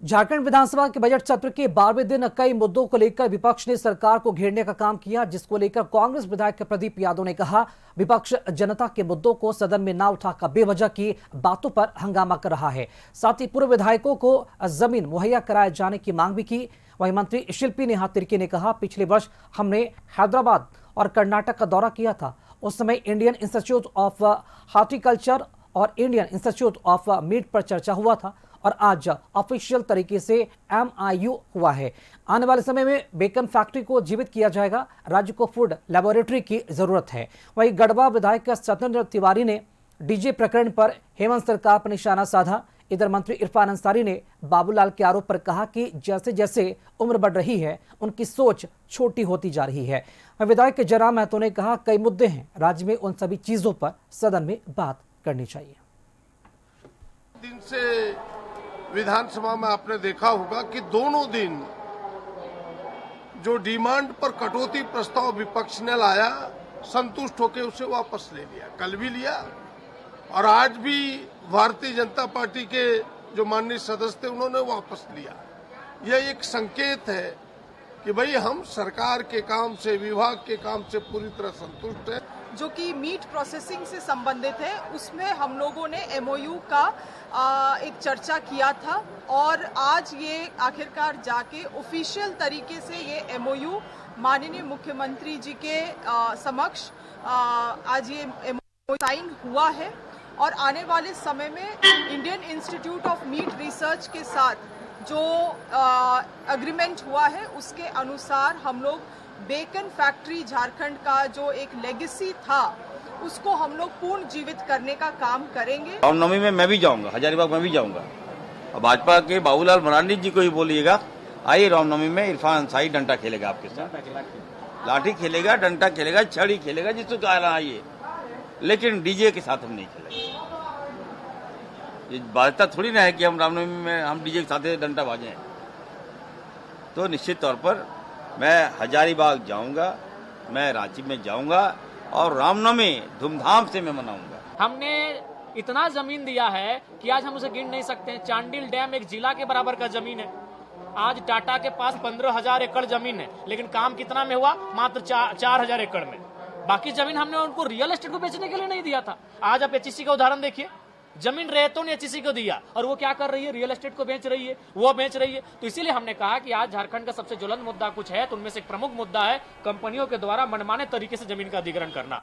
झारखंड विधानसभा के बजट सत्र के 12वें दिन कई मुद्दों को लेकर विपक्ष ने सरकार को घेरने का काम किया, जिसको लेकर कांग्रेस विधायक प्रदीप यादव ने कहा, विपक्ष जनता के मुद्दों को सदन में ना उठाकर बेवजह की बातों पर हंगामा कर रहा है। साथ ही पूर्व विधायकों को जमीन मुहैया कराए जाने की मांग भी की। वहीं मंत्री शिल्पी नेहा तिर्की ने कहा, पिछले वर्ष हमने हैदराबाद और कर्नाटक का दौरा किया था। उस समय इंडियन इंस्टीट्यूट ऑफ हॉर्टिकल्चर और इंडियन इंस्टीट्यूट ऑफ मीट पर चर्चा हुआ था और आज ऑफिशियल तरीके से MIU हुआ है। आने वाले समय में बेकन फैक्ट्री को जीवित किया जाएगा। राज्य को फूड लेबोरेटरी की जरूरत है। वहीं गढ़वा विधायक सत्येंद्र तिवारी ने डीजे प्रकरण पर हेमंत सरकार पर निशाना साधा। इधर मंत्री इरफान अंसारी ने बाबूलाल के आरोप पर कहा कि जैसे जैसे उम्र बढ़ रही है उनकी सोच छोटी होती जा रही है। विधायक जयराम महतो ने कहा, कई मुद्दे हैं, राज्य में उन सभी चीजों पर सदन में बात करनी चाहिए। दिन से विधानसभा में आपने देखा होगा कि दोनों दिन जो डिमांड पर कटौती प्रस्ताव विपक्ष ने लाया, संतुष्ट होकर उसे वापस ले लिया। कल भी लिया और आज भी भारतीय जनता पार्टी के जो माननीय सदस्य थे उन्होंने वापस लिया। यह एक संकेत है कि भाई हम सरकार के काम से, विभाग के काम से पूरी तरह संतुष्ट हैं। जो कि मीट प्रोसेसिंग से संबंधित है, उसमें हम लोगों ने MOU का एक चर्चा किया था और आज ये आखिरकार जाके ऑफिशियल तरीके से ये MOU माननीय मुख्यमंत्री जी के समक्ष आज ये MOU साइन हुआ है और आने वाले समय में Indian institute of meat research के साथ जो एग्रीमेंट हुआ है उसके अनुसार हम लोग बेकन फैक्ट्री झारखंड का जो एक लेगेसी था उसको हम लोग पूर्ण जीवित करने का काम करेंगे। रामनवमी में मैं भी जाऊंगा, हजारीबाग में भी जाऊंगा और भाजपा के बाबूलाल मरांडी जी को ही बोलिएगा, आइए रामनवमी में इरफान अंसारी डंडा खेलेगा आपके साथ, लाठी खेलेगा, डंडा खेलेगा, छड़ी खेलेगा, जिसको कहना आइए, लेकिन डीजे के साथ हम नहीं खेलेंगे। ये बाध्यता थोड़ी ना है कि हम रामनवमी में हम डीजे के साथ डंडा बाजें। तो निश्चित तौर पर मैं हजारीबाग जाऊंगा, मैं रांची में जाऊंगा और रामनवमी धूमधाम से मैं मनाऊंगा। हमने इतना जमीन दिया है कि आज हम उसे गिन नहीं सकते। चांडिल डैम एक जिला के बराबर का जमीन है। आज टाटा के पास 15,000 एकड़ जमीन है, लेकिन काम कितना में हुआ? मात्र 4,000 एकड़ में। बाकी जमीन हमने उनको रियल एस्टेट को बेचने के लिए नहीं दिया था। आज आप HEC का उदाहरण देखिए, जमीन रेतों ने HEC को दिया और वो क्या कर रही है? रियल एस्टेट को बेच रही है, वो बेच रही है। तो इसीलिए हमने कहा कि आज झारखंड का सबसे ज्वलंत मुद्दा कुछ है तो उनमें से एक प्रमुख मुद्दा है कंपनियों के द्वारा मनमाने तरीके से जमीन का अधिग्रहण करना।